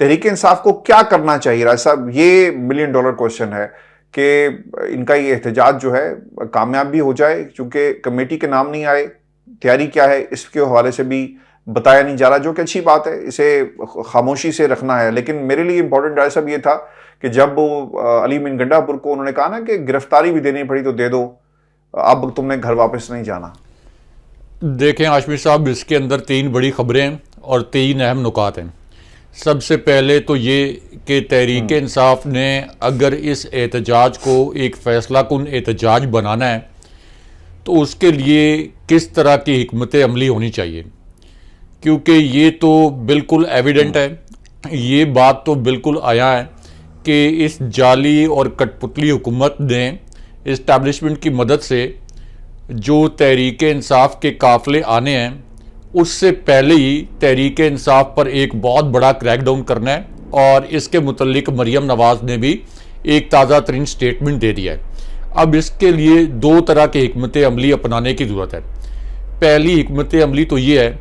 تحریک انصاف کو کیا کرنا چاہیے راج صاحب؟ یہ ملین ڈالر کوشچن ہے کہ ان کا یہ احتجاج جو ہے کامیاب بھی ہو جائے، چونکہ کمیٹی کے نام نہیں آئے، تیاری کیا ہے اس کے حوالے سے بھی بتایا نہیں جا رہا، جو کہ اچھی بات ہے، اسے خاموشی سے رکھنا ہے. لیکن میرے لیے امپورٹنٹ راج صاحب یہ تھا کہ جب علی امین گنڈا پور کو انہوں نے کہا نا کہ گرفتاری بھی دینی پڑی تو دے دو، اب تم نے گھر واپس نہیں جانا. دیکھیں ہاشمی صاحب، اس کے اندر 3 بڑی خبریں ہیں اور 3 اہم نکات ہیں. سب سے پہلے تو یہ کہ تحریک انصاف نے اگر اس احتجاج کو ایک فیصلہ کن احتجاج بنانا ہے تو اس کے لیے کس طرح کی حکمت عملی ہونی چاہیے، کیونکہ یہ تو بالکل ایویڈنٹ ہے، یہ بات تو بالکل آیا ہے کہ اس جعلی اور کٹ پتلی حکومت نے اسٹیبلشمنٹ کی مدد سے جو تحریک انصاف کے قافلے آنے ہیں اس سے پہلے ہی تحریک انصاف پر ایک بہت بڑا کریک ڈاؤن کرنا ہے، اور اس کے متعلق مریم نواز نے بھی ایک تازہ ترین سٹیٹمنٹ دے دیا ہے. اب اس کے لیے 2 طرح کے حکمت عملی اپنانے کی ضرورت ہے. پہلی حکمت عملی تو یہ ہے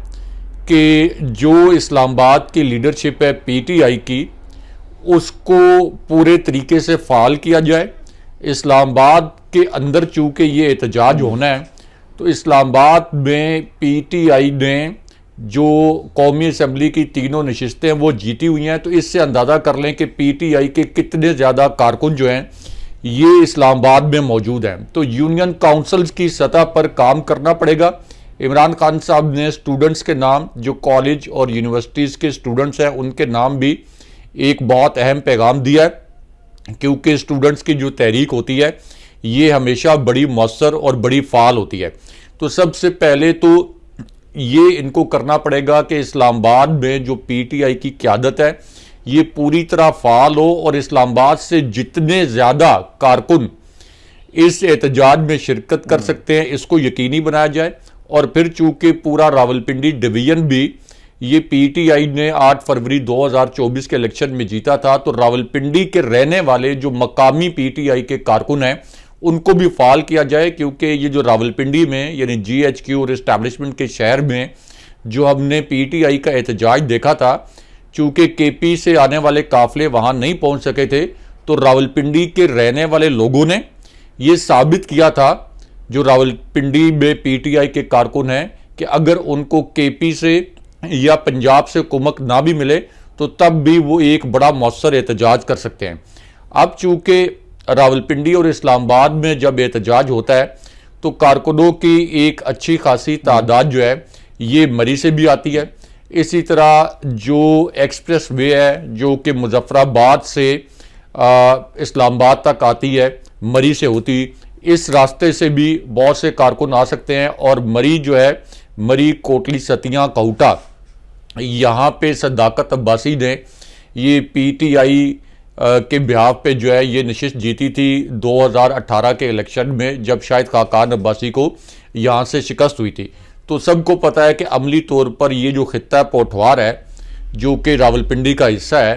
کہ جو اسلام آباد کی لیڈرشپ ہے پی ٹی آئی کی، اس کو پورے طریقے سے فعال کیا جائے. اسلام آباد کے اندر چونکہ یہ احتجاج ہونا ہے تو اسلام آباد میں پی ٹی آئی نے جو قومی اسمبلی کی 3 نشستیں وہ جیتی ہوئی ہیں، تو اس سے اندازہ کر لیں کہ پی ٹی آئی کے کتنے زیادہ کارکن جو ہیں یہ اسلام آباد میں موجود ہیں. تو یونین کاؤنسلز کی سطح پر کام کرنا پڑے گا. عمران خان صاحب نے اسٹوڈنٹس کے نام، جو کالج اور یونیورسٹیز کے اسٹوڈنٹس ہیں ان کے نام بھی ایک بہت اہم پیغام دیا ہے، کیونکہ اسٹوڈنٹس کی جو تحریک ہوتی ہے یہ ہمیشہ بڑی مؤثر اور بڑی فعال ہوتی ہے. تو سب سے پہلے تو یہ ان کو کرنا پڑے گا کہ اسلام آباد میں جو پی ٹی آئی کی قیادت ہے یہ پوری طرح فعال ہو، اور اسلام آباد سے جتنے زیادہ کارکن اس احتجاج میں شرکت کر سکتے ہیں اس کو یقینی بنایا جائے. اور پھر چونکہ پورا راولپنڈی ڈویژن بھی یہ پی ٹی آئی نے 8 فروری 2024 کے الیکشن میں جیتا تھا، تو راولپنڈی کے رہنے والے جو مقامی پی ٹی آئی کے کارکن ہیں ان کو بھی فعال کیا جائے، کیونکہ یہ جو راولپنڈی میں یعنی جی ایچ کیو اور اسٹیبلشمنٹ کے شہر میں جو ہم نے پی ٹی آئی کا احتجاج دیکھا تھا، چونکہ کے پی سے آنے والے قافلے وہاں نہیں پہنچ سکے تھے، تو راولپنڈی کے رہنے والے لوگوں نے یہ ثابت کیا تھا، جو راولپنڈی میں پی ٹی آئی کے کارکن ہیں، کہ اگر ان کو کے پی سے یا پنجاب سے کمک نہ بھی ملے تو تب بھی وہ ایک بڑا مؤثر احتجاج کر سکتے ہیں. اب چونکہ راولپنڈی اور اسلام آباد میں جب احتجاج ہوتا ہے تو کارکنوں کی ایک اچھی خاصی تعداد جو ہے یہ مری سے بھی آتی ہے. اسی طرح جو ایکسپریس وے ہے جو کہ مظفر آباد سے اسلام آباد تک آتی ہے، مری سے ہوتی، اس راستے سے بھی بہت سے کارکن آ سکتے ہیں. اور مری جو ہے، مری کوٹلی ستیاں کہوٹا، یہاں پہ صداقت عباسی نے یہ پی ٹی آئی کے بہاف پہ جو ہے یہ نشست جیتی تھی 2018 کے الیکشن میں، جب شاہد خاقان عباسی کو یہاں سے شکست ہوئی تھی. تو سب کو پتہ ہے کہ عملی طور پر یہ جو خطہ پوٹھوار ہے جو کہ راولپنڈی کا حصہ ہے،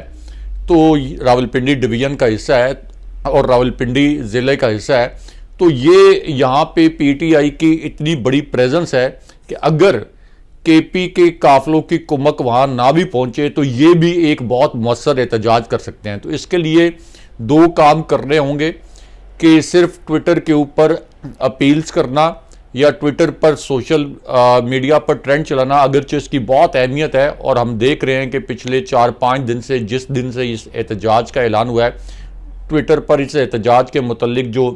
تو راولپنڈی ڈویژن کا حصہ ہے اور راولپنڈی ضلع کا حصہ ہے، تو یہ یہاں پہ پی ٹی آئی کی اتنی بڑی پریزنس ہے کہ اگر کے پی کے قافلوں کی کمک وہاں نہ بھی پہنچے تو یہ بھی ایک بہت مؤثر احتجاج کر سکتے ہیں. تو اس کے لیے 2 کام کرنے ہوں گے کہ صرف ٹویٹر کے اوپر اپیلز کرنا یا ٹویٹر پر سوشل میڈیا پر ٹرینڈ چلانا، اگرچہ اس کی بہت اہمیت ہے، اور ہم دیکھ رہے ہیں کہ پچھلے 4-5 دن سے جس دن سے اس احتجاج کا اعلان ہوا ہے ٹویٹر پر اس احتجاج کے متعلق جو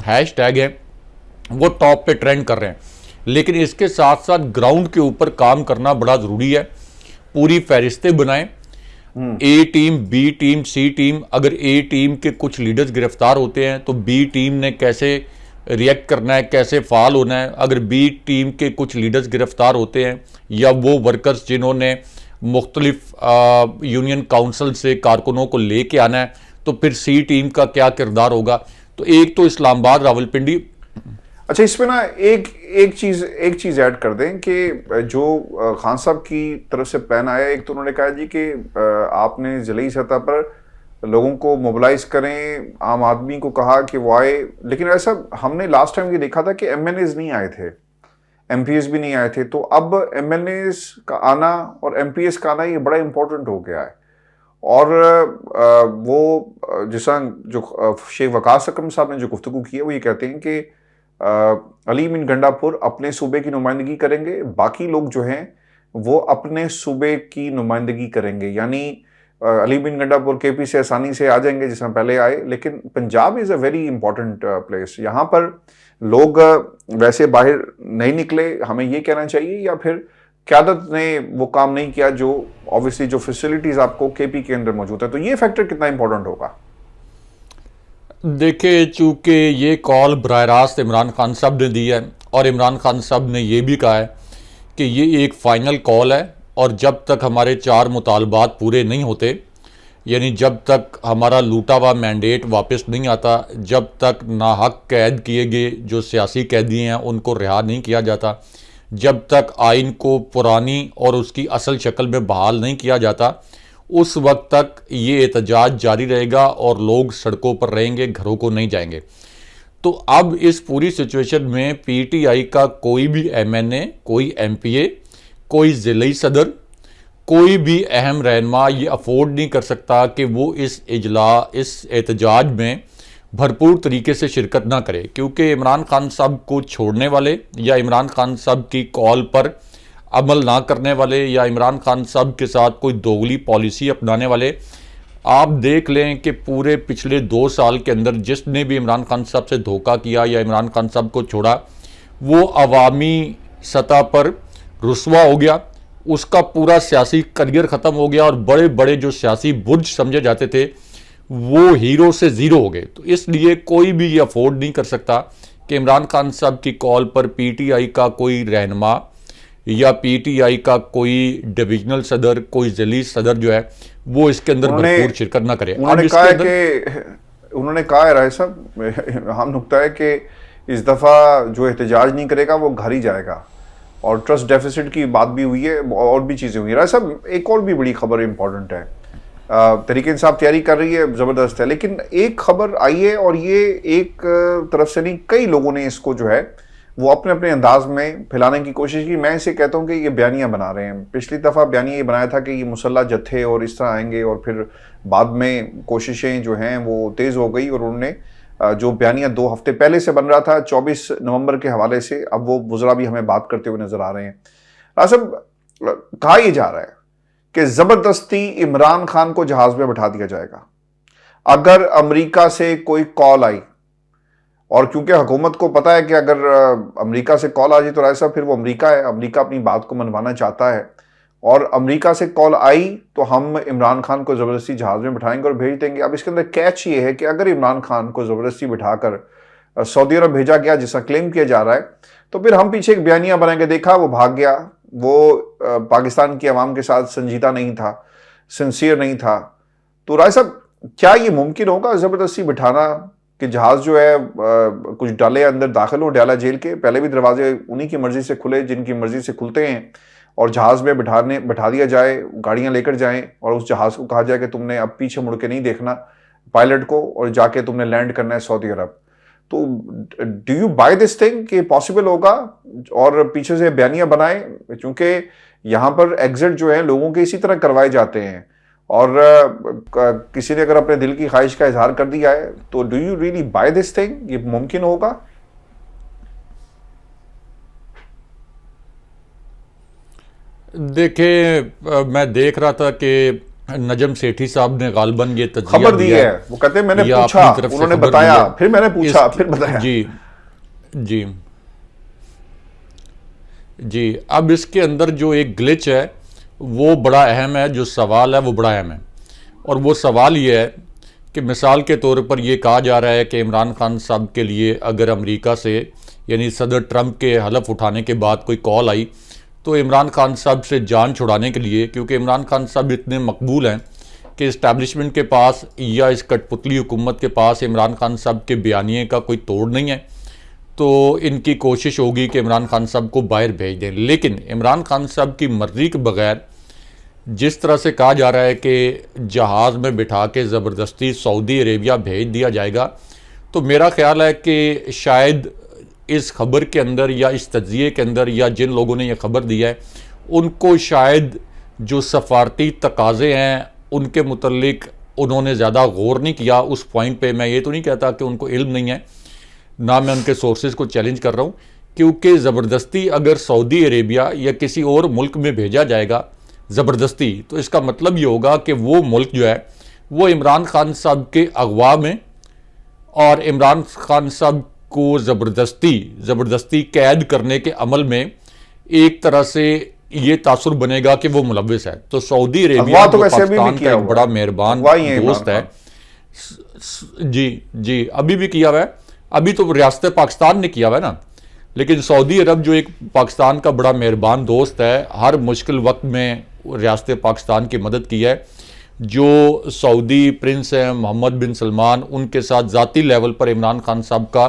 ہیش ٹیگ ہیں وہ ٹاپ پہ ٹرینڈ کر رہے ہیں. لیکن اس کے ساتھ ساتھ گراؤنڈ کے اوپر کام کرنا بڑا ضروری ہے. پوری فہرستیں بنائیں، A team, B team, C team. اگر اے ٹیم کے کچھ لیڈرز گرفتار ہوتے ہیں تو بی ٹیم نے کیسے ریئیکٹ کرنا ہے، کیسے فعال ہونا ہے. اگر بی ٹیم کے کچھ لیڈرز گرفتار ہوتے ہیں یا وہ ورکرز جنہوں نے مختلف یونین کاؤنسل سے کارکنوں کو لے کے آنا ہے، تو پھر سی ٹیم کا کیا کردار ہوگا. تو ایک تو اسلام آباد، راولپنڈی. اچھا، اس میں نا ایک چیز ایڈ کر دیں کہ جو خان صاحب کی طرف سے پلان آیا، ایک تو انہوں نے کہا جی کہ آپ نے ضلعی سطح پر لوگوں کو موبلائز کریں، عام آدمی کو کہا کہ وہ آئے، لیکن ایسا ہم نے لاسٹ ٹائم یہ دیکھا تھا کہ ایم این ایز نہیں آئے تھے، ایم پی ایس بھی نہیں آئے تھے. تو اب ایم این ایز کا آنا اور ایم پی ایس کا آنا یہ بڑا امپورٹنٹ ہو گیا ہے. اور وہ جیسا جو شیخ وقاص اکرم صاحب نے جو گفتگو کی ہے وہ یہ کہتے ہیں کہ علی بن گنڈا پور اپنے صوبے کی نمائندگی کریں گے، باقی لوگ جو ہیں وہ اپنے صوبے کی نمائندگی کریں گے. یعنی علی بن گنڈا پور کے پی سے آسانی سے آ جائیں گے جس طرح پہلے آئے، لیکن پنجاب از اے ویری امپورٹنٹ پلیس. یہاں پر لوگ ویسے باہر نہیں نکلے، ہمیں یہ کہنا چاہیے، یا پھر قیادت نے وہ کام نہیں کیا جو obviously جو فیسلٹیز آپ کو کے پی کے اندر موجود ہے، تو یہ فیکٹر کتنا امپورٹنٹ ہوگا؟ دیکھیں، چونکہ یہ کال براہ راست عمران خان صاحب نے دی ہے، اور عمران خان صاحب نے یہ بھی کہا ہے کہ یہ ایک فائنل کال ہے، اور جب تک ہمارے 4 مطالبات پورے نہیں ہوتے، یعنی جب تک ہمارا لوٹا ہوا مینڈیٹ واپس نہیں آتا، جب تک ناحق قید کیے گئے جو سیاسی قیدی ہیں ان کو رہا نہیں کیا جاتا، جب تک آئین کو پرانی اور اس کی اصل شکل میں بحال نہیں کیا جاتا، اس وقت تک یہ احتجاج جاری رہے گا اور لوگ سڑکوں پر رہیں گے، گھروں کو نہیں جائیں گے. تو اب اس پوری سچویشن میں پی ٹی آئی کا کوئی بھی ایم این اے، کوئی ایم پی اے، کوئی ضلعی صدر، کوئی بھی اہم رہنما یہ افورڈ نہیں کر سکتا کہ وہ اس احتجاج میں بھرپور طریقے سے شرکت نہ کرے، کیونکہ عمران خان صاحب کو چھوڑنے والے یا عمران خان صاحب کی کال پر عمل نہ کرنے والے یا عمران خان صاحب کے ساتھ کوئی دوغلی پالیسی اپنانے والے، آپ دیکھ لیں کہ پورے پچھلے 2 سال کے اندر جس نے بھی عمران خان صاحب سے دھوکہ کیا یا عمران خان صاحب کو چھوڑا، وہ عوامی سطح پر رسوا ہو گیا، اس کا پورا سیاسی کریئر ختم ہو گیا، اور بڑے بڑے جو سیاسی برج سمجھے جاتے تھے وہ ہیرو سے زیرو ہو گئے. تو اس لیے کوئی بھی یہ افورڈ نہیں کر سکتا کہ عمران خان صاحب کی کال پر پی ٹی آئی کا کوئی رہنما یا پی ٹی آئی کا کوئی ڈویژنل صدر، کوئی ضلعی صدر جو ہے وہ اس کے اندر بھرپور شرکت نہ کرے. انہوں نے کہا ہے رائے صاحب، اہم نکتہ ہے کہ اس دفعہ جو احتجاج نہیں کرے گا وہ گھر ہی جائے گا، اور ٹرسٹ ڈیفیسٹ کی بات بھی ہوئی ہے، اور بھی چیزیں ہوئی ہیں. رائے صاحب، ایک اور بھی بڑی خبر امپورٹنٹ ہے، تحریک انصاف تیاری کر رہی ہے، زبردست ہے، لیکن ایک خبر آئی ہے، اور یہ ایک طرف سے نہیں، کئی لوگوں نے اس کو جو ہے وہ اپنے اپنے انداز میں پھیلانے کی کوشش کی. میں اسے کہتا ہوں کہ یہ بیانیہ بنا رہے ہیں. پچھلی دفعہ بیانیہ یہ بنایا تھا کہ یہ مسلح جتھے اور اس طرح آئیں گے، اور پھر بعد میں کوششیں جو ہیں وہ تیز ہو گئی، اور انہوں نے جو بیانیہ 2 ہفتے پہلے سے بن رہا تھا 24 نومبر کے حوالے سے، اب وہ وزراء بھی ہمیں بات کرتے ہوئے نظر آ رہے ہیں. صاحب، کہا یہ جا رہا ہے کہ زبردستی عمران خان کو جہاز میں بٹھا دیا جائے گا اگر امریکہ سے کوئی کال آئی، اور کیونکہ حکومت کو پتا ہے کہ اگر امریکہ سے کال آ جائے تو رائے صاحب پھر وہ امریکہ ہے، امریکہ اپنی بات کو منوانا چاہتا ہے، اور امریکہ سے کال آئی تو ہم عمران خان کو زبردستی جہاز میں بٹھائیں گے اور بھیج دیں گے. اب اس کے اندر کیچ یہ ہے کہ اگر عمران خان کو زبردستی بٹھا کر سعودی عرب بھیجا گیا جیسا کلیم کیا جا رہا ہے، تو پھر ہم پیچھے ایک بیانیہ بنائیں گے، دیکھا وہ بھاگ گیا، وہ پاکستان کی عوام کے ساتھ سنجیدہ نہیں تھا، سنسیئر نہیں تھا. تو رائے صاحب، کیا یہ ممکن ہوگا زبردستی بٹھانا کہ جہاز جو ہے کچھ ڈالے اندر داخل ہو ڈالا جیل کے؟ پہلے بھی دروازے انہی کی مرضی سے کھلے جن کی مرضی سے کھلتے ہیں، اور جہاز میں بٹھا دیا جائے، گاڑیاں لے کر جائیں، اور اس جہاز کو کہا جائے کہ تم نے اب پیچھے مڑ کے نہیں دیکھنا پائلٹ کو، اور جا کے تم نے لینڈ کرنا ہے سعودی عرب. تو do you by this thing کہ پاسبل ہوگا؟ اور پیچھے سے بیانیہ بنائیں، چونکہ یہاں پر ایگزٹ جو ہیں لوگوں کے اسی طرح کروائے جاتے ہیں، اور کسی نے اگر اپنے دل کی خواہش کا اظہار کر دیا ہے تو do you really by this thing? یہ ممکن ہوگا؟ دیکھیں، میں دیکھ رہا تھا کہ نجم سیٹھی صاحب نے غالباً یہ تجزیہ خبر دی ہے، وہ کہتے ہیں میں نے پوچھا، انہوں نے بتایا، پھر میں نے پوچھا، پھر بتایا. جی اب اس کے اندر جو ایک گلچ ہے وہ بڑا اہم ہے، جو سوال ہے وہ بڑا اہم ہے، اور وہ سوال یہ ہے کہ مثال کے طور پر یہ کہا جا رہا ہے کہ عمران خان صاحب کے لیے اگر امریکہ سے، یعنی صدر ٹرمپ کے حلف اٹھانے کے بعد کوئی کال آئی تو عمران خان صاحب سے جان چھڑانے کے لیے، کیونکہ عمران خان صاحب اتنے مقبول ہیں کہ اسٹیبلشمنٹ کے پاس یا اس کٹ پتلی حکومت کے پاس عمران خان صاحب کے بیانیے کا کوئی توڑ نہیں ہے، تو ان کی کوشش ہوگی کہ عمران خان صاحب کو باہر بھیج دیں. لیکن عمران خان صاحب کی مرضی کے بغیر جس طرح سے کہا جا رہا ہے کہ جہاز میں بٹھا کے زبردستی سعودی عربیہ بھیج دیا جائے گا، تو میرا خیال ہے کہ شاید اس خبر کے اندر یا اس تجزیے کے اندر یا جن لوگوں نے یہ خبر دی ہے ان کو شاید جو سفارتی تقاضے ہیں ان کے متعلق انہوں نے زیادہ غور نہیں کیا اس پوائنٹ پہ. میں یہ تو نہیں کہتا کہ ان کو علم نہیں ہے, نہ میں ان کے سورسز کو چیلنج کر رہا ہوں, کیونکہ زبردستی اگر سعودی عربیہ یا کسی اور ملک میں بھیجا جائے گا زبردستی, تو اس کا مطلب یہ ہوگا کہ وہ ملک جو ہے وہ عمران خان صاحب کے اغوا میں اور عمران خان صاحب کو زبردستی قید کرنے کے عمل میں ایک طرح سے یہ تاثر بنے گا کہ وہ ملوث ہے. تو سعودی عربیہ جو پاکستان کا ایک بڑا مہربان دوست ہے, جی ابھی بھی کیا ہوا ہے, ابھی تو ریاست پاکستان نے کیا ہوا ہے نا, لیکن سعودی عرب جو ایک پاکستان کا بڑا مہربان دوست ہے, ہر مشکل وقت میں ریاست پاکستان کی مدد کی ہے. جو سعودی پرنس ہیں محمد بن سلمان, ان کے ساتھ ذاتی لیول پر عمران خان صاحب کا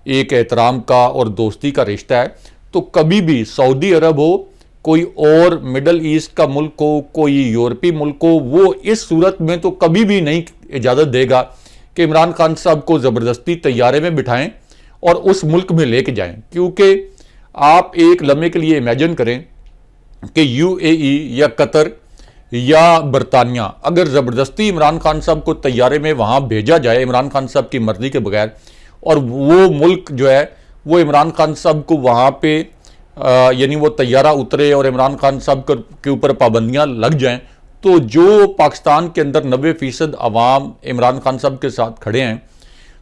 ایک احترام کا اور دوستی کا رشتہ ہے. تو کبھی بھی سعودی عرب ہو, کوئی اور مڈل ایسٹ کا ملک ہو, کوئی یورپی ملک ہو, وہ اس صورت میں تو کبھی بھی نہیں اجازت دے گا کہ عمران خان صاحب کو زبردستی طیارے میں بٹھائیں اور اس ملک میں لے کے جائیں. کیونکہ آپ ایک لمحے کے لیے امیجن کریں کہ یو اے ای یا قطر یا برطانیہ اگر زبردستی عمران خان صاحب کو طیارے میں وہاں بھیجا جائے عمران خان صاحب کی مرضی کے بغیر, اور وہ ملک جو ہے وہ عمران خان صاحب کو وہاں پہ یعنی وہ طیارہ اترے اور عمران خان صاحب کے اوپر پابندیاں لگ جائیں, تو جو پاکستان کے اندر 90% عوام عمران خان صاحب کے ساتھ کھڑے ہیں,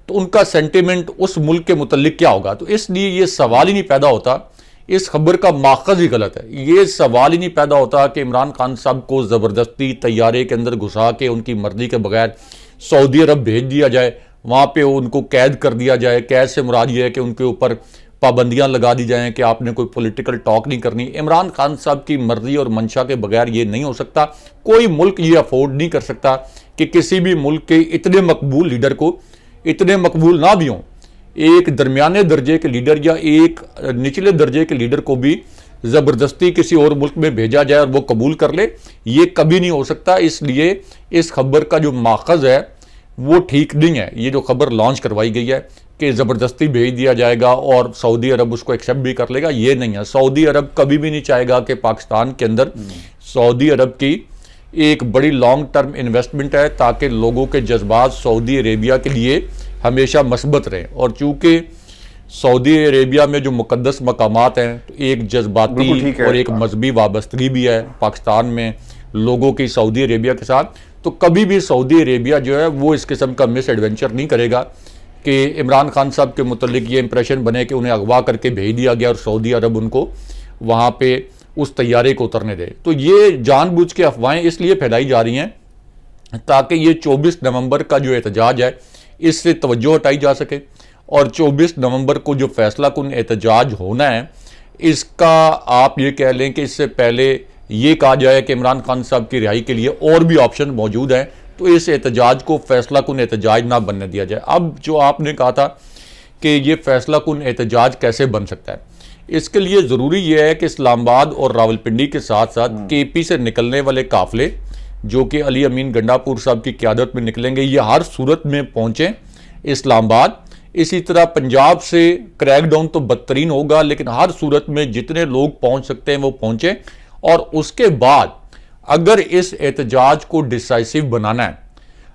تو ان کا سینٹیمنٹ اس ملک کے متعلق کیا ہوگا. تو اس لیے یہ سوال ہی نہیں پیدا ہوتا, اس خبر کا ماخذ ہی غلط ہے. یہ سوال ہی نہیں پیدا ہوتا کہ عمران خان صاحب کو زبردستی طیارے کے اندر گھسا کے ان کی مرضی کے بغیر سعودی عرب بھیج دیا جائے, وہاں پہ ان کو قید کر دیا جائے. قید سے مراد یہ ہے کہ ان کے اوپر پابندیاں لگا دی جائیں کہ آپ نے کوئی پولیٹیکل ٹاک نہیں کرنی. عمران خان صاحب کی مرضی اور منشا کے بغیر یہ نہیں ہو سکتا. کوئی ملک یہ افورڈ نہیں کر سکتا کہ کسی بھی ملک کے اتنے مقبول لیڈر کو, اتنے مقبول نہ بھی ہوں, ایک درمیانے درجے کے لیڈر یا ایک نچلے درجے کے لیڈر کو بھی زبردستی کسی اور ملک میں بھیجا جائے اور وہ قبول کر لے. یہ کبھی نہیں ہو سکتا. اس لیے اس خبر کا جو ماخذ ہے وہ ٹھیک نہیں ہے. یہ جو خبر لانچ کروائی گئی ہے کہ زبردستی بھیج دیا جائے گا اور سعودی عرب اس کو ایکسیپٹ بھی کر لے گا, یہ نہیں ہے. سعودی عرب کبھی بھی نہیں چاہے گا کہ پاکستان کے اندر سعودی عرب کی ایک بڑی لانگ ٹرم انویسٹمنٹ ہے تاکہ لوگوں کے جذبات سعودی عربیہ کے لیے ہمیشہ مثبت رہیں. اور چونکہ سعودی عربیہ میں جو مقدس مقامات ہیں, ایک جذباتی اور ایک مذہبی وابستگی بھی ہے پاکستان میں لوگوں کی سعودی عربیہ کے ساتھ, تو کبھی بھی سعودی عربیہ جو ہے وہ اس قسم کا مس ایڈونچر نہیں کرے گا کہ عمران خان صاحب کے متعلق یہ امپریشن بنے کہ انہیں اغوا کر کے بھیج دیا گیا اور سعودی عرب ان کو وہاں پہ اس طیارے کو اترنے دے. تو یہ جان بوجھ کے افواہیں اس لیے پھیلائی جا رہی ہیں تاکہ یہ 24 نومبر کا جو احتجاج ہے اس سے توجہ ہٹائی جا سکے, اور 24 نومبر کو جو فیصلہ کن احتجاج ہونا ہے اس کا آپ یہ کہہ لیں کہ اس سے پہلے یہ کہا جائے کہ عمران خان صاحب کی رہائی کے لیے اور بھی آپشن موجود ہیں, تو اس احتجاج کو فیصلہ کن احتجاج نہ بننے دیا جائے. اب جو آپ نے کہا تھا کہ یہ فیصلہ کن احتجاج کیسے بن سکتا ہے, اس کے لیے ضروری یہ ہے کہ اسلام آباد اور راولپنڈی کے ساتھ ساتھ کے پی سے نکلنے والے قافلے جو کہ علی امین گنڈا پور صاحب کی قیادت میں نکلیں گے, یہ ہر صورت میں پہنچیں اسلام آباد. اسی طرح پنجاب سے کریک ڈاؤن تو بدترین ہوگا, لیکن ہر صورت میں جتنے لوگ پہنچ سکتے ہیں وہ پہنچیں. اور اس کے بعد اگر اس احتجاج کو ڈیسائسو بنانا ہے,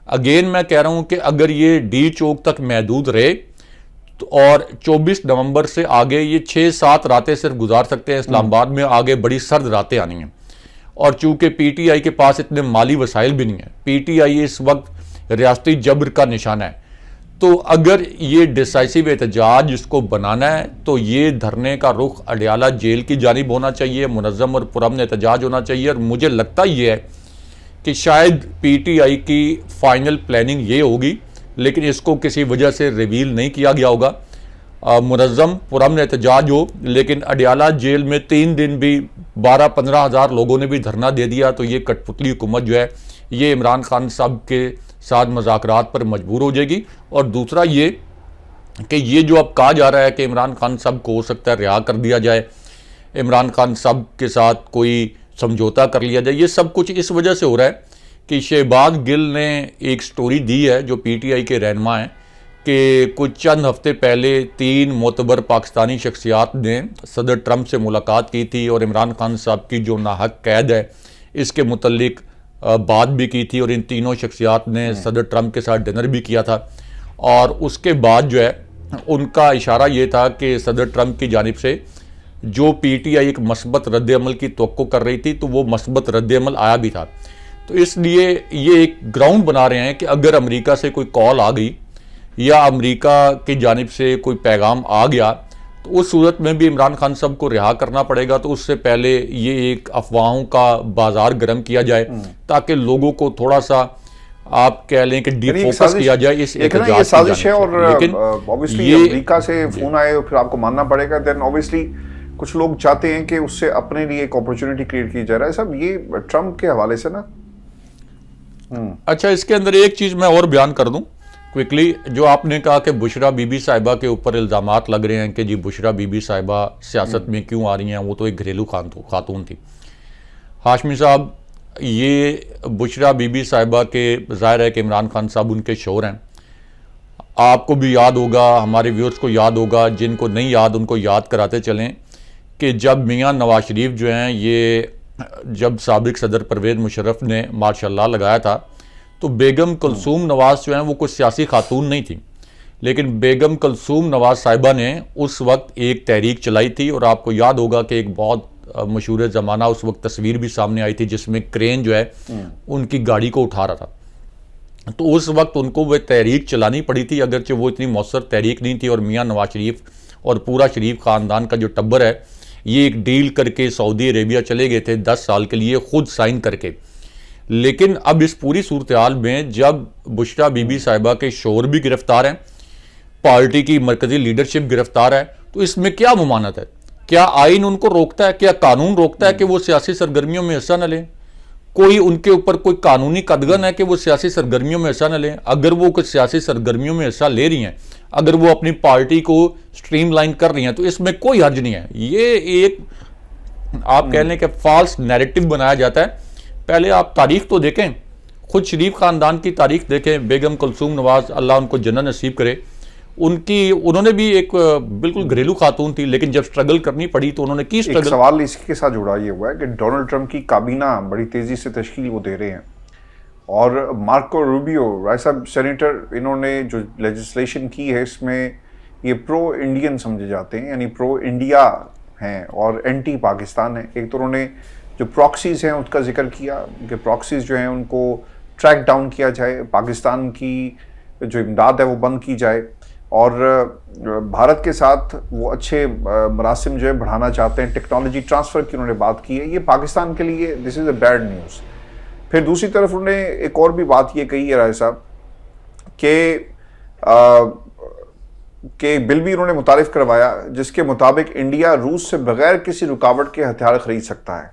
اگین میں کہہ رہا ہوں کہ اگر یہ ڈی چوک تک محدود رہے اور 24 نومبر سے آگے یہ 6-7 راتیں صرف گزار سکتے ہیں اسلام آباد میں, آگے بڑی سرد راتیں آنی ہیں. اور چونکہ پی ٹی آئی کے پاس اتنے مالی وسائل بھی نہیں ہیں, پی ٹی آئی اس وقت ریاستی جبر کا نشانہ ہے, تو اگر یہ ڈیسائسو احتجاج اس کو بنانا ہے تو یہ دھرنے کا رخ اڈیالہ جیل کی جانب ہونا چاہیے, منظم اور پرامن احتجاج ہونا چاہیے. اور مجھے لگتا یہ ہے کہ شاید پی ٹی آئی کی فائنل پلاننگ یہ ہوگی, لیکن اس کو کسی وجہ سے ریویل نہیں کیا گیا ہوگا, منظم پرامن احتجاج ہو. لیکن اڈیالہ جیل میں 3 دن بھی 12-15 ہزار لوگوں نے بھی دھرنا دے دیا, تو یہ کٹ پتلی حکومت جو ہے یہ عمران خان صاحب کے ساتھ مذاکرات پر مجبور ہو جائے گی. اور دوسرا یہ کہ یہ جو اب کہا جا رہا ہے کہ عمران خان صاحب کو ہو سکتا ہے رہا کر دیا جائے, عمران خان صاحب کے ساتھ کوئی سمجھوتا کر لیا جائے, یہ سب کچھ اس وجہ سے ہو رہا ہے کہ شہباز گل نے ایک سٹوری دی ہے جو پی ٹی آئی کے رہنما ہیں کہ کچھ چند ہفتے پہلے 3 معتبر پاکستانی شخصیات نے صدر ٹرمپ سے ملاقات کی تھی اور عمران خان صاحب کی جو ناحق قید ہے اس کے متعلق بات بھی کی تھی اور ان تینوں شخصیات نے صدر ٹرمپ کے ساتھ ڈنر بھی کیا تھا، اور اس کے بعد جو ہے ان کا اشارہ یہ تھا کہ صدر ٹرمپ کی جانب سے جو پی ٹی آئی ایک مثبت رد عمل کی توقع کر رہی تھی تو وہ مثبت رد عمل آیا بھی تھا. تو اس لیے یہ ایک گراؤنڈ بنا رہے ہیں کہ اگر امریکہ سے کوئی کال آ گئی یا امریکہ کی جانب سے کوئی پیغام آ گیا تو اس صورت میں بھی عمران خان صاحب کو رہا کرنا پڑے گا. تو اس سے پہلے یہ ایک افواہوں کا بازار گرم کیا جائے تاکہ لوگوں کو تھوڑا سا آپ کہہ لیں کہ ڈی فوکس کیا جائے اس احتجاج کی سازش ہے. اور لیکن obviously امریکہ سے فون آئے اور پھر آپ کو ماننا پڑے گا. دین obviously کچھ لوگ چاہتے ہیں کہ اس سے اپنے لیے ایک اپرچونٹی کریٹ کی جا رہا ہے. صاحب یہ ٹرمپ کے حوالے سے نا اچھا اس کے اندر ایک چیز میں اور بیان کر دوں کوئکلی. جو آپ نے کہا کہ بشرا بی بی صاحبہ کے اوپر الزامات لگ رہے ہیں کہ جی بشرا بی بی صاحبہ سیاست میں کیوں آ رہی ہیں، وہ تو ایک گھریلو خاتون تھی. ہاشمی صاحب یہ بشرا بی بی صاحبہ کے ظاہر ہے کہ عمران خان صاحب ان کے شوہر ہیں. آپ کو بھی یاد ہوگا، ہمارے ویورز کو یاد ہوگا، جن کو نہیں یاد ان کو یاد کراتے چلیں کہ جب میاں نواز شریف جو ہیں یہ جب سابق صدر پرویز مشرف نے ماشاء اللہ لگایا تھا تو بیگم کلثوم نواز جو ہیں وہ کوئی سیاسی خاتون نہیں تھی، لیکن بیگم کلثوم نواز صاحبہ نے اس وقت ایک تحریک چلائی تھی. اور آپ کو یاد ہوگا کہ ایک بہت مشہور زمانہ اس وقت تصویر بھی سامنے آئی تھی جس میں کرین جو ہے ان کی گاڑی کو اٹھا رہا تھا. تو اس وقت ان کو وہ تحریک چلانی پڑی تھی، اگرچہ وہ اتنی مؤثر تحریک نہیں تھی. اور میاں نواز شریف اور پورا شریف خاندان کا جو ٹبر ہے یہ ایک ڈیل کر کے سعودی عربیہ چلے گئے تھے 10 سال کے لیے خود سائن کر کے. لیکن اب اس پوری صورتحال میں جب بشرا بی بی صاحبہ کے شوہر بھی گرفتار ہیں، پارٹی کی مرکزی لیڈرشپ گرفتار ہے، تو اس میں کیا ممانعت ہے؟ کیا آئین ان کو روکتا ہے؟ کیا قانون روکتا ہے کہ وہ سیاسی سرگرمیوں میں حصہ نہ لیں؟ کوئی ان کے اوپر کوئی قانونی قدغن ہے کہ وہ سیاسی سرگرمیوں میں حصہ نہ لیں؟ اگر وہ کچھ سیاسی سرگرمیوں میں حصہ لے رہی ہیں، اگر وہ اپنی پارٹی کو سٹریم لائن کر رہی ہیں تو اس میں کوئی حرج نہیں ہے. یہ ایک آپ کہہ لیں کہ فالس نیریٹو بنایا جاتا ہے. پہلے آپ تاریخ تو دیکھیں، خود شریف خاندان کی تاریخ دیکھیں. بیگم کلثوم نواز اللہ ان کو جنت نصیب کرے، انہوں نے بھی ایک بالکل گھریلو خاتون تھی، لیکن جب سٹرگل کرنی پڑی تو انہوں نے کی سٹرگل. ایک سوال اسی کے ساتھ جڑا یہ ہوا ہے کہ ڈونلڈ ٹرمپ کی کابینہ بڑی تیزی سے تشکیل وہ دے رہے ہیں، اور مارکو روبیو رائے صاحب سینیٹر، انہوں نے جو لیجسلیشن کی ہے اس میں یہ پرو انڈین سمجھے جاتے ہیں، یعنی پرو انڈیا ہیں اور اینٹی پاکستان ہیں. ایک تو انہوں نے جو پراکسیز ہیں اس کا ذکر کیا کہ پراکسیز جو ہیں ان کو ٹریک ڈاؤن کیا جائے، پاکستان کی جو امداد ہے وہ بند کی جائے، اور بھارت کے ساتھ وہ اچھے مراسم جو ہے بڑھانا چاہتے ہیں. ٹیکنالوجی ٹرانسفر کی انہوں نے بات کی ہے. یہ پاکستان کے لیے دس از اے بیڈ نیوز. پھر دوسری طرف انہوں نے ایک اور بھی بات یہ کہی ہے رائے صاحب کہ بل بھی انہوں نے متعارف کروایا جس کے مطابق انڈیا روس سے بغیر کسی رکاوٹ کے ہتھیار خرید سکتا ہے.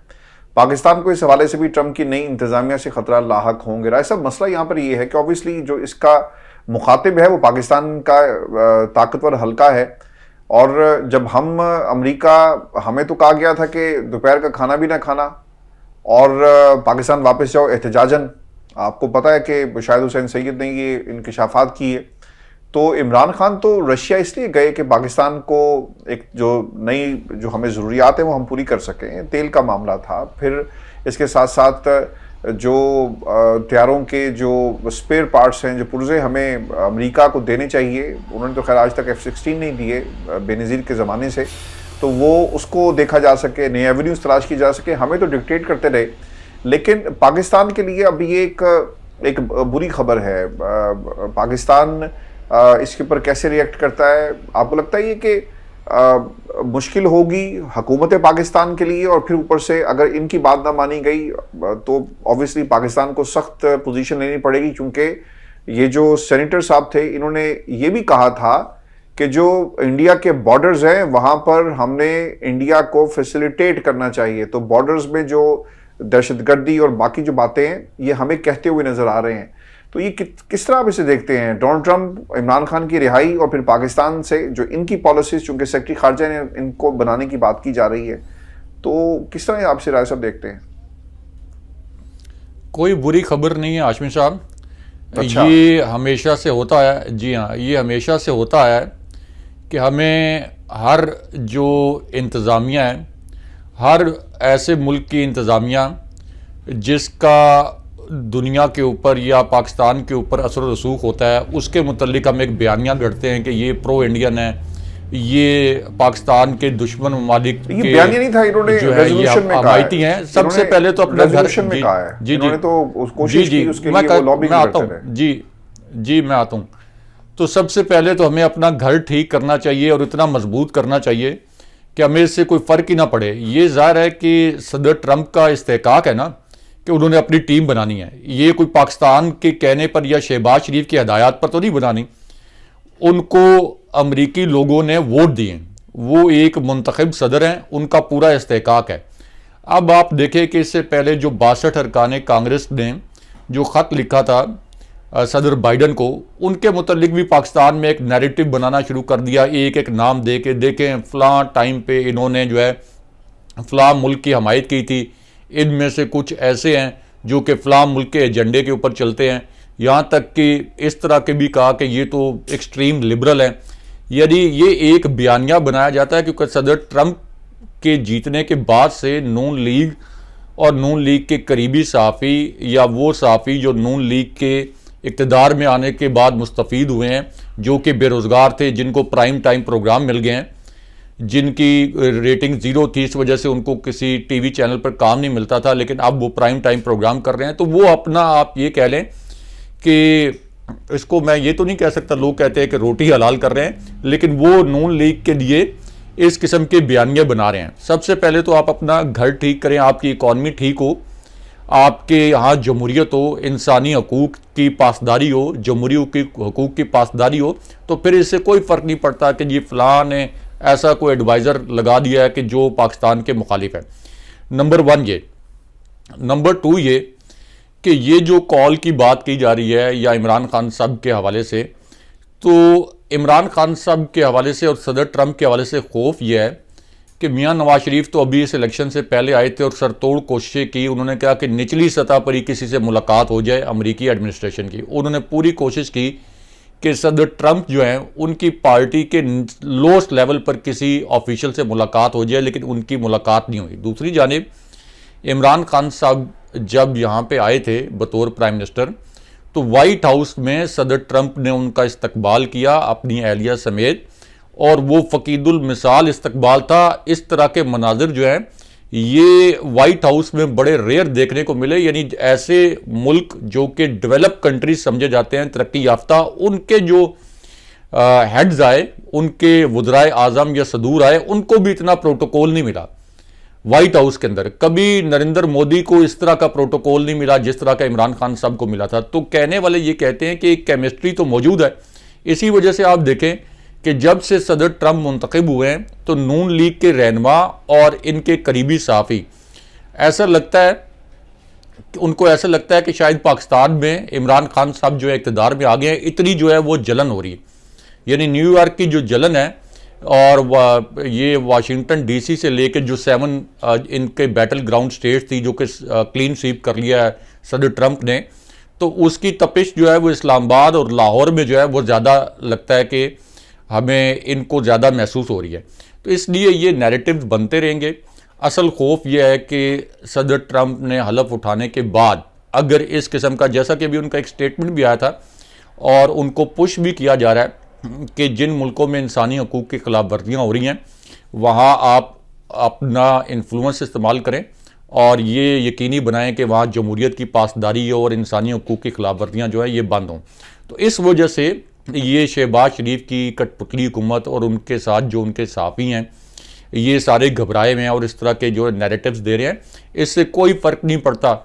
پاکستان کو اس حوالے سے بھی ٹرمپ کی نئی انتظامیہ سے خطرہ لاحق ہوں گے. رائے صاحب مسئلہ یہاں پر یہ ہے کہ اوبیسلی جو اس کا مخاطب ہے وہ پاکستان کا طاقتور حلقہ ہے، اور جب ہم امریکہ، ہمیں تو کہا گیا تھا کہ دوپہر کا کھانا بھی نہ کھانا اور پاکستان واپس جاؤ احتجاجاً. آپ کو پتہ ہے کہ شاہد حسین سید نے یہ انکشافات کیے. تو عمران خان تو رشیا اس لیے گئے کہ پاکستان کو ایک جو نئی جو ہمیں ضروریات ہیں وہ ہم پوری کر سکیں. تیل کا معاملہ تھا، پھر اس کے ساتھ ساتھ جو طیاروں کے جو اسپیئر پارٹس ہیں، جو پرزے ہمیں امریکہ کو دینے چاہیے، انہوں نے تو خیر آج تک F-16 نہیں دیے بے نظیر کے زمانے سے، تو وہ اس کو دیکھا جا سکے، نئے ایونیوز تلاش کی جا سکے. ہمیں تو ڈکٹیٹ کرتے رہے، لیکن پاکستان کے لیے اب یہ ایک بری خبر ہے. پاکستان اس کے اوپر کیسے ریئیکٹ کرتا ہے؟ آپ کو لگتا ہے یہ کہ مشکل ہوگی حکومت پاکستان کے لیے، اور پھر اوپر سے اگر ان کی بات نہ مانی گئی تو اوبویسلی پاکستان کو سخت پوزیشن لینی پڑے گی، کیونکہ یہ جو سینیٹر صاحب تھے انہوں نے یہ بھی کہا تھا کہ جو انڈیا کے بارڈرز ہیں وہاں پر ہم نے انڈیا کو فیسیلیٹیٹ کرنا چاہیے. تو بارڈرز میں جو دہشت گردی اور باقی جو باتیں ہیں یہ ہمیں کہتے ہوئے نظر آ رہے ہیں. تو یہ کس طرح آپ اسے دیکھتے ہیں؟ ڈونلڈ ٹرمپ، عمران خان کی رہائی اور پھر پاکستان سے جو ان کی پالیسیز، چونکہ سیکرٹری خارجہ نے ان کو بنانے کی بات کی جا رہی ہے، تو کس طرح آپ سے رائے صاحب دیکھتے ہیں؟ کوئی بری خبر نہیں ہے ہاشمی صاحب. اچھا. یہ ہمیشہ سے ہوتا ہے، جی ہاں، یہ ہمیشہ سے ہوتا ہے کہ ہمیں ہر جو انتظامیہ ہے، ہر ایسے ملک کی انتظامیہ جس کا دنیا کے اوپر یا پاکستان کے اوپر اثر و رسوخ ہوتا ہے اس کے متعلق ہم ایک بیانیہ گھڑتے ہیں کہ یہ پرو انڈین ہے، یہ پاکستان کے دشمن ممالک یہ بیانیہ نہیں تھا، انہوں نے ریزولوشن میں کہا حمایتی ہیں. سب سے پہلے تو اپنا گھر میں کہا ہے، انہوں نے تو کوشش کی اس کے لیے وہ لابنگ کرتے رہے. جی میں آتا ہوں. تو سب سے پہلے تو ہمیں اپنا گھر ٹھیک کرنا چاہیے اور اتنا مضبوط کرنا چاہیے کہ ہمیں اس سے کوئی فرق ہی نہ پڑے. یہ ظاہر ہے کہ صدر ٹرمپ کا استحقاق ہے نا کہ انہوں نے اپنی ٹیم بنانی ہے. یہ کوئی پاکستان کے کہنے پر یا شہباز شریف کی ہدایات پر تو نہیں بنانی. ان کو امریکی لوگوں نے ووٹ دیے، وہ ایک منتخب صدر ہیں، ان کا پورا استحقاق ہے. اب آپ دیکھیں کہ اس سے پہلے جو 62 ارکان کانگریس نے جو خط لکھا تھا صدر بائیڈن کو، ان کے متعلق بھی پاکستان میں ایک نیریٹو بنانا شروع کر دیا، ایک ایک نام دے کے. دیکھیں فلاں ٹائم پہ انہوں نے جو ہے فلاں ملک کی حمایت کی تھی، ان میں سے کچھ ایسے ہیں جو کہ فلاں ملک کے ایجنڈے کے اوپر چلتے ہیں. یہاں تک کہ اس طرح کے بھی کہا کہ یہ تو ایکسٹریم لبرل ہیں. یعنی یہ ایک بیانیہ بنایا جاتا ہے کیونکہ صدر ٹرمپ کے جیتنے کے بعد سے نون لیگ اور نون لیگ کے قریبی صحافی یا وہ صحافی جو نون لیگ کے اقتدار میں آنے کے بعد مستفید ہوئے ہیں، جو کہ بے روزگار تھے، جن کو پرائم ٹائم پروگرام مل گئے ہیں، جن کی ریٹنگ 0 تھی، اس وجہ سے ان کو کسی ٹی وی چینل پر کام نہیں ملتا تھا، لیکن اب وہ پرائم ٹائم پروگرام کر رہے ہیں. تو وہ اپنا آپ یہ کہہ لیں کہ اس کو میں یہ تو نہیں کہہ سکتا، لوگ کہتے ہیں کہ روٹی حلال کر رہے ہیں، لیکن وہ نون لیگ کے لیے اس قسم کے بیانیے بنا رہے ہیں. سب سے پہلے تو آپ اپنا گھر ٹھیک کریں، آپ کی اکانومی ٹھیک ہو، آپ کے یہاں جمہوریت ہو، انسانی حقوق کی پاسداری ہو، جمہوری حقوق کی پاسداری ہو، تو پھر اس سے کوئی فرق نہیں پڑتا کہ جی فلاں نے ایسا کوئی ایڈوائزر لگا دیا ہے کہ جو پاکستان کے مخالف ہے. نمبر 1 یہ. نمبر 2 یہ کہ یہ جو کال کی بات کی جا رہی ہے یا عمران خان صاحب کے حوالے سے، تو عمران خان صاحب کے حوالے سے اور صدر ٹرمپ کے حوالے سے خوف یہ ہے کہ میاں نواز شریف تو ابھی اس الیکشن سے پہلے آئے تھے اور سر توڑ کوششیں کی. انہوں نے کہا کہ نچلی سطح پر ہی کسی سے ملاقات ہو جائے امریکی ایڈمنسٹریشن کی. انہوں نے پوری کوشش کی کہ صدر ٹرمپ جو ہیں ان کی پارٹی کے لوسٹ لیول پر کسی آفیشل سے ملاقات ہو جائے، لیکن ان کی ملاقات نہیں ہوئی. دوسری جانب عمران خان صاحب جب یہاں پہ آئے تھے بطور پرائم منسٹر، تو وائٹ ہاؤس میں صدر ٹرمپ نے ان کا استقبال کیا اپنی اہلیہ سمیت، اور وہ فقید المثال استقبال تھا. اس طرح کے مناظر جو ہیں یہ وائٹ ہاؤس میں بڑے ریئر دیکھنے کو ملے. یعنی ایسے ملک جو کہ ڈیولپ کنٹریز سمجھے جاتے ہیں، ترقی یافتہ، ان کے جو ہیڈز آئے، ان کے وزرائے اعظم یا صدور آئے، ان کو بھی اتنا پروٹوکول نہیں ملا وائٹ ہاؤس کے اندر. کبھی نریندر مودی کو اس طرح کا پروٹوکول نہیں ملا جس طرح کا عمران خان صاحب کو ملا تھا. تو کہنے والے یہ کہتے ہیں کہ ایک کیمسٹری تو موجود ہے. اسی وجہ سے آپ دیکھیں کہ جب سے صدر ٹرمپ منتخب ہوئے ہیں تو نون لیگ کے رہنما اور ان کے قریبی صحافی ایسا لگتا ہے، ان کو ایسا لگتا ہے کہ شاید پاکستان میں عمران خان صاحب جو ہے اقتدار میں آ گئے ہیں. اتنی جو ہے وہ جلن ہو رہی ہے. یعنی نیو یارک کی جو جلن ہے اور یہ واشنگٹن ڈی سی سے لے کے جو 7 ان کے بیٹل گراؤنڈ سٹیٹس تھی جو کہ کلین سویپ کر لیا ہے صدر ٹرمپ نے، تو اس کی تپش جو ہے وہ اسلام آباد اور لاہور میں جو ہے وہ زیادہ لگتا ہے کہ ہمیں ان کو زیادہ محسوس ہو رہی ہے. تو اس لیے یہ نیریٹیوز بنتے رہیں گے. اصل خوف یہ ہے کہ صدر ٹرمپ نے حلف اٹھانے کے بعد اگر اس قسم کا، جیسا کہ ابھی ان کا ایک سٹیٹمنٹ بھی آیا تھا اور ان کو پش بھی کیا جا رہا ہے کہ جن ملکوں میں انسانی حقوق کی خلاف ورزیاں ہو رہی ہیں وہاں آپ اپنا انفلوئنس استعمال کریں اور یہ یقینی بنائیں کہ وہاں جمہوریت کی پاسداری اور انسانی حقوق کی خلاف ورزیاں جو ہیں یہ بند ہوں. تو اس وجہ سے یہ شہباز شریف کی کٹ پتلی حکومت اور ان کے ساتھ جو ان کے صحافی ہیں یہ سارے گھبرائے ہوئے ہیں اور اس طرح کے جو نیریٹیوز دے رہے ہیں. اس سے کوئی فرق نہیں پڑتا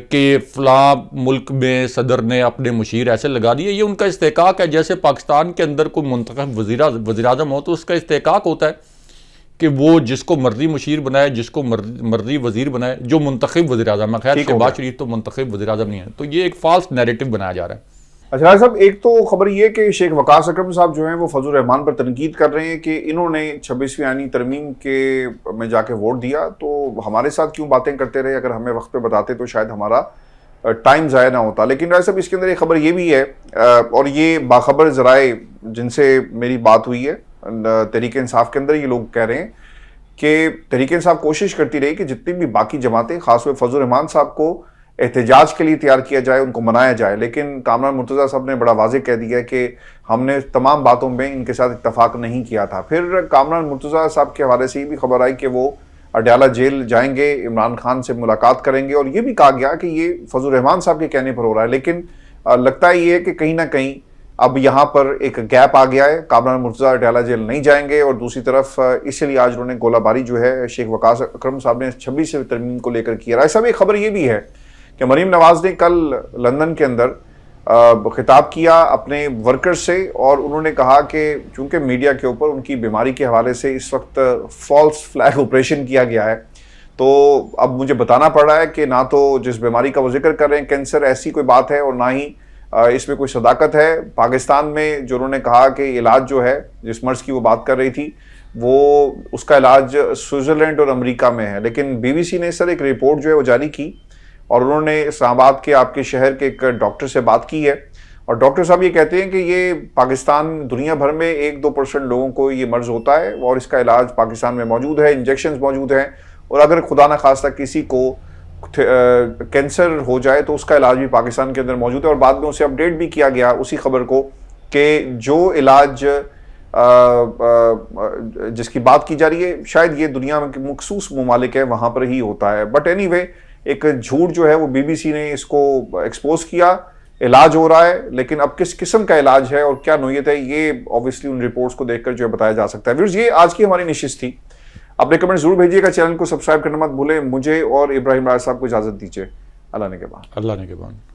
کہ فلاں ملک میں صدر نے اپنے مشیر ایسے لگا دیے. یہ ان کا استحقاق ہے. جیسے پاکستان کے اندر کوئی منتخب وزیر اعظم ہو تو اس کا استحقاق ہوتا ہے کہ وہ جس کو مرضی مشیر بنائے، جس کو مرضی وزیر بنائے، جو منتخب وزیر اعظم ہے. خیر شہباز شریف تو منتخب وزیر اعظم نہیں ہے. تو یہ ایک فالس نیریٹو بنایا جا رہا ہے. اچھا صاحب، ایک تو خبر یہ کہ شیخ وقاص اکرم صاحب جو ہیں وہ فضل الرحمان پر تنقید کر رہے ہیں کہ انہوں نے 26ویں آئینی ترمیم کے میں جا کے ووٹ دیا تو ہمارے ساتھ کیوں باتیں کرتے رہے. اگر ہمیں وقت پہ بتاتے تو شاید ہمارا ٹائم ضائع نہ ہوتا. لیکن راجہ صاحب اس کے اندر ایک خبر یہ بھی ہے اور یہ باخبر ذرائع جن سے میری بات ہوئی ہے تحریک انصاف کے اندر، یہ لوگ کہہ رہے ہیں کہ تحریک انصاف کوشش کرتی رہی کہ جتنی بھی باقی جماعتیں خاص طور فضل الرحمان صاحب کو احتجاج کے لیے تیار کیا جائے، ان کو منایا جائے. لیکن کامران مرتضیٰ صاحب نے بڑا واضح کہہ دیا کہ ہم نے تمام باتوں میں ان کے ساتھ اتفاق نہیں کیا تھا. پھر کامران مرتضیٰ صاحب کے حوالے سے یہ بھی خبر آئی کہ وہ اڈیالہ جیل جائیں گے، عمران خان سے ملاقات کریں گے، اور یہ بھی کہا گیا کہ یہ فضل الرحمان صاحب کے کہنے پر ہو رہا ہے. لیکن لگتا یہ ہے کہ کہیں نہ کہیں اب یہاں پر ایک گیپ آ گیا ہے. کامران مرتضیٰ اڈیالہ جیل نہیں جائیں گے، اور دوسری طرف اسی لیے آج انہوں نے گولہ باری جو ہے شیخ وقاص اکرم صاحب نے 26 ترمیم کو لے کر کیا. رائے صاحب ایک خبر یہ بھی ہے کہ مریم نواز نے کل لندن کے اندر خطاب کیا اپنے ورکر سے، اور انہوں نے کہا کہ چونکہ میڈیا کے اوپر ان کی بیماری کے حوالے سے اس وقت فالس فلیگ آپریشن کیا گیا ہے، تو اب مجھے بتانا پڑ رہا ہے کہ نہ تو جس بیماری کا وہ ذکر کر رہے ہیں کینسر ایسی کوئی بات ہے، اور نہ ہی اس میں کوئی صداقت ہے. پاکستان میں جو انہوں نے کہا کہ علاج جو ہے جس مرض کی وہ بات کر رہی تھی وہ اس کا علاج سوئٹزرلینڈ اور امریکہ میں ہے. لیکن بی بی سی نے سر ایک رپورٹ جو ہے وہ جاری کی، اور انہوں نے اسلام آباد کے آپ کے شہر کے ایک ڈاکٹر سے بات کی ہے، اور ڈاکٹر صاحب یہ کہتے ہیں کہ یہ پاکستان دنیا بھر میں 1-2% لوگوں کو یہ مرض ہوتا ہے، اور اس کا علاج پاکستان میں موجود ہے، انجیکشنز موجود ہیں، اور اگر خدا نہ خواستہ کسی کو کینسر ہو جائے تو اس کا علاج بھی پاکستان کے اندر موجود ہے. اور بعد میں اسے اپڈیٹ بھی کیا گیا اسی خبر کو کہ جو علاج جس کی بات کی جا رہی ہے شاید یہ دنیا میں مخصوص ممالک ہے وہاں پر ہی ہوتا ہے. بٹ اینی وے ایک جھوٹ جو ہے وہ بی بی سی نے اس کو ایکسپوز کیا. علاج ہو رہا ہے، لیکن اب کس قسم کا علاج ہے اور کیا نوعیت ہے یہ اوبویسلی ان رپورٹس کو دیکھ کر جو ہے بتایا جا سکتا ہے. ویورز یہ آج کی ہماری نشست تھی. اپنے کمنٹ ضرور بھیجیے گا، چینل کو سبسکرائب کرنا مت بھولیں. مجھے اور ابراہیم راج صاحب کو اجازت دیجیے. اللہ نے کے بعد.